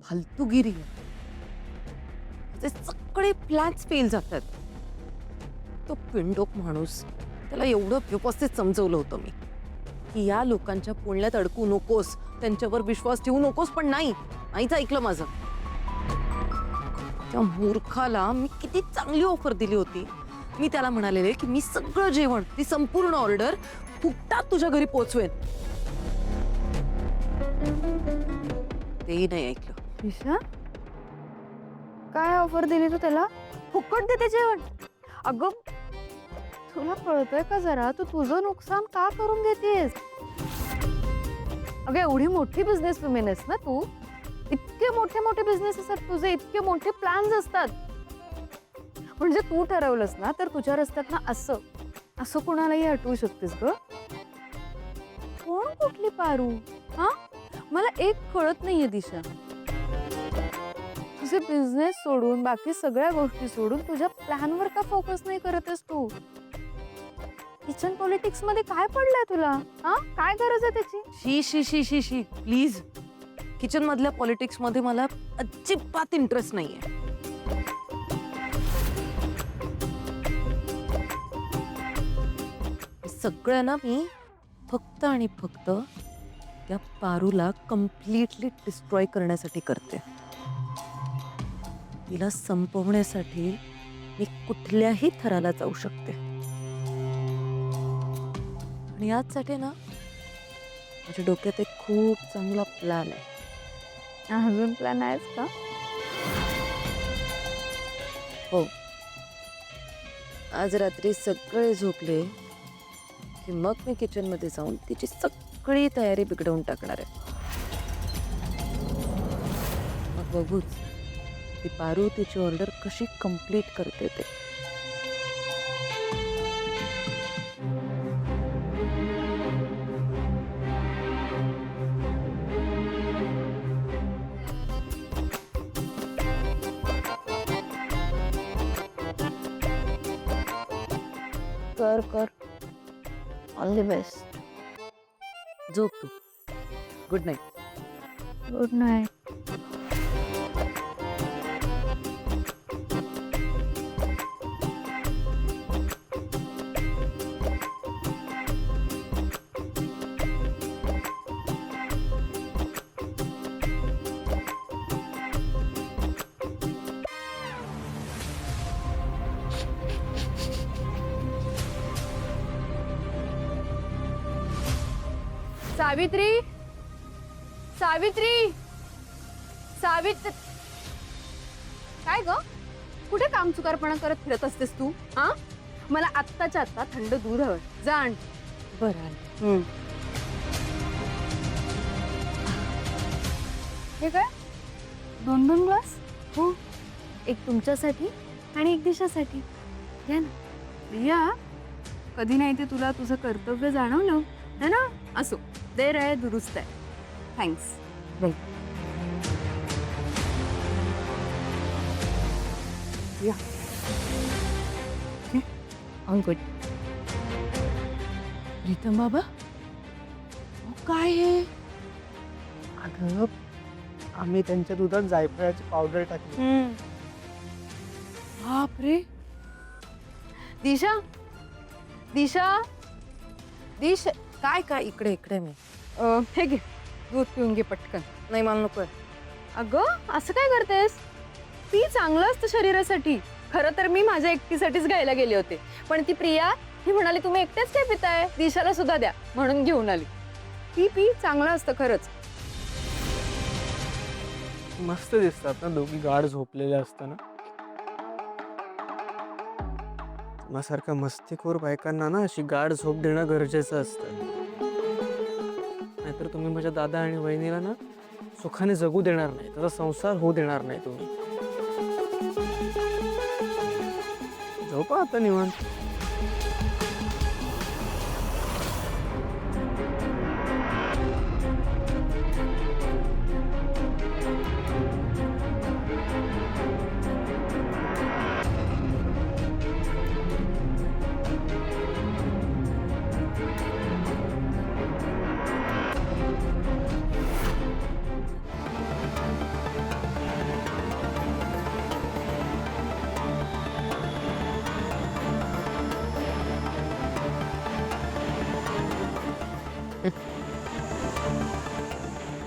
फालतूगिरी आहे. त्याचे सगळे प्लॅन्स फेल जातात. तो पिंडोक माणूस, त्याला एवढं व्यवस्थित समजवलं होतं मी की या लोकांच्या बोलण्यात अडकू नकोस, त्यांच्यावर विश्वास ठेवू नकोस, पण नाहीच ऐकलं माझं. त्या मूर्खाला मी किती चांगली ऑफर दिली होती. मी त्याला म्हणालेले की मी सगळं जेवण, ती संपूर्ण ऑर्डर फुकटात तुझ्या घरी पोहोचवेन. तेही नाही ऐकलं. दिशा, काय ऑफर दिली तू त्याला? फुकट देते जेवण? अगं, तुला कळतंय का जरा, तू तुझं नुकसान का करून घेतेस? अगं, एवढी मोठी बिझनेस वुमेन आहेस ना तू. इतके मोठे मोठे बिझनेस असतात तुझे, इतके मोठे प्लॅन्स असतात. म्हणजे तू ठरवलंस ना तर तुझ्या रस्त्यात ना असं कोणालाही हटवू शकतेस ग. कोण कुठली पारू? हा, मला एक कळत नाहीये दिशा. तुझे बिझनेस सोडून, बाकी सगळ्या गोष्टी सोडून तुझ्या प्लॅनवर का फोकस नाही करतेस तू? किचन पॉलिटिक्स मध्ये काय पडलंय तुला? हा, काय गरज आहे त्याची? शी शी शी शी शी प्लीज. किचन मधल्या पॉलिटिक्स मध्ये मला अजिबात इंटरेस्ट नाहीये. सगळं ना मी फक्त आणि फक्त त्या पारूला कम्प्लिटली डिस्ट्रॉय करण्यासाठी करते. तिला संपवण्यासाठी मी कुठल्याही थराला जाऊ शकते. आणि याचसाठी ना माझ्या डोक्यात एक खूप चांगला प्लॅन आहे. अजून प्लॅन आहेस का? हो, आज रात्री सगळे झोपले की मग मी किचन मध्ये जाऊन तिची सगळी तयारी बिघडवून टाकणार आहे. मग बघूच ती पारू तिची ऑर्डर कशी कंप्लीट करते ते. कर कर. All the best. झोप तू. Good night. Good night. Savitri, Savitri, काय ग? कुठे कामचुकारपणा करत फिरत असतेस तू? हा, मला आत्ताच्या आत्ता थंड दूध हवं. जाण. बरं. हे काय, 2-2 ग्लास? हो, एक तुमच्यासाठी आणि एक दिशासाठी. घ्या ना. प्रिया, कधी नाही ते तुला तुझं कर्तव्य जाणवलं है ना? असो, देर आहे दुरुस्त आहे. थँक्स. All good. प्रीतम बाबा, काय हे? अगं, आम्ही त्यांच्या दुधात जायफळाची पावडर टाकली. बापरे. दिशा, दिशा, दिश, काय काय इकडे इकडे मी. हे घे, दूध पिऊन घे पटकन. नाही, मला नकोय. अगं, असं काय करतेस? ती चांगलं असतं शरीरासाठी. खरं तर मी माझ्या एकटीसाठीच घ्यायला गेले होते, पण ती प्रिया ही म्हणाली तुम्ही एकटेच काय पिताय, दिशाला सुद्धा द्या, म्हणून घेऊन आली. पी चांगलं असतं खरंच. मस्त दिसतात ना दोघी गाढ झोपलेल्या असताना. माझ्यासारख्या मस्तीखोर बायकांना ना अशी गाढ झोप देणं गरजेचं असतं. नाहीतर तुम्ही माझ्या दादा आणि वहिनीला ना सुखाने जगू देणार नाही, त्याचा संसार होऊ देणार नाही तुम्ही. झोपा आता निवांत.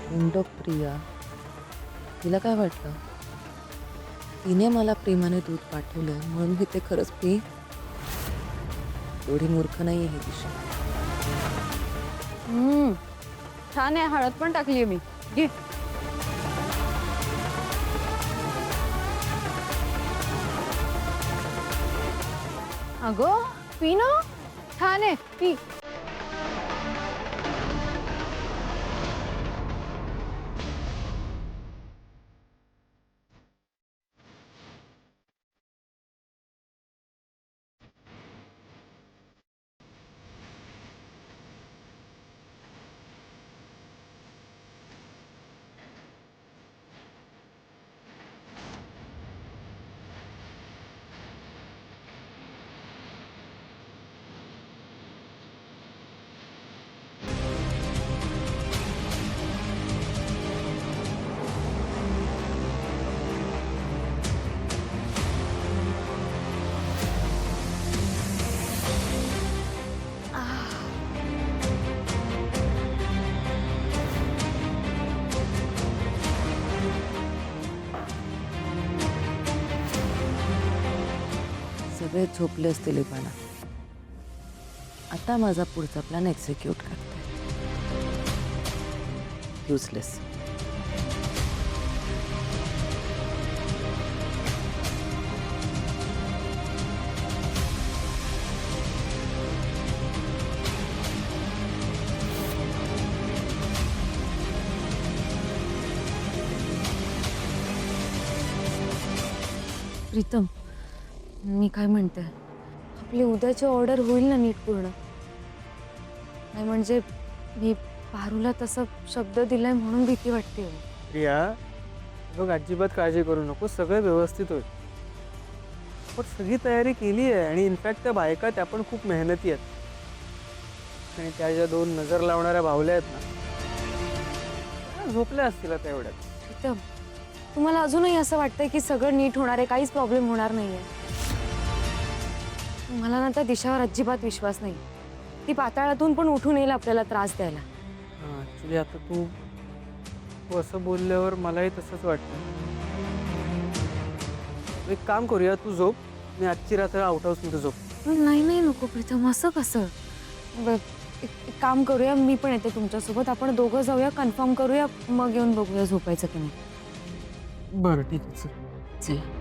पिंडो प्रिया, तिला काय वाटलं? तिने मला प्रेमाने दूध पाठवलं म्हणून मी ते खरंच पी? एवढी मूर्ख नाही ही दिशा. छान आहे, हळद पण टाकली मी. घे. अगं पी ना, छान आहे, पी. सगळे झोपले असतील लिपाना. आता माझा पुढचा प्लॅन एक्झिक्यूट करते. युजलेस. प्रीतम, मी काय म्हणते, आपली उद्याची ऑर्डर होईल ना नीट पूर्ण? नाही म्हणजे मी पारूला तसं शब्द दिलाय म्हणून भीती वाटते. प्रिया, बघ अजिबात काळजी करू नको, सगळं व्यवस्थित होईल. पण सगळी तयारी केली आहे आणि इनफॅक्ट त्या बायका त्या पण खूप मेहनती आहेत. आणि त्या ज्या 2 नजर लावणाऱ्या बाहुल्या आहेत ना, त्या झोपल्या असतील आता एवढ्यात. प्रीतम, तुम्हाला अजूनही असं वाटतंय की सगळं नीट होणार आहे, काहीच प्रॉब्लेम होणार नाहीये? मला ना त्या दिशावर अजिबात विश्वास नाही. ती पाताळातून पण उठून येईल आपल्याला त्रास द्यायला. ऍक्च्युली आता तू असं बोलल्यावर मलाही तसंच वाटतं. एक काम करूया, तू झोप, मी आजची रात्र आउट हाऊसमध्ये झोप. नाही नाही नको प्रीतम, असं कसं? एक काम करूया, मी पण येते तुमच्यासोबत. आपण दोघं जाऊया, कन्फर्म करूया, मग येऊन बघूया झोपायचं की नाही. बरं ठीक आहे, चल. चला.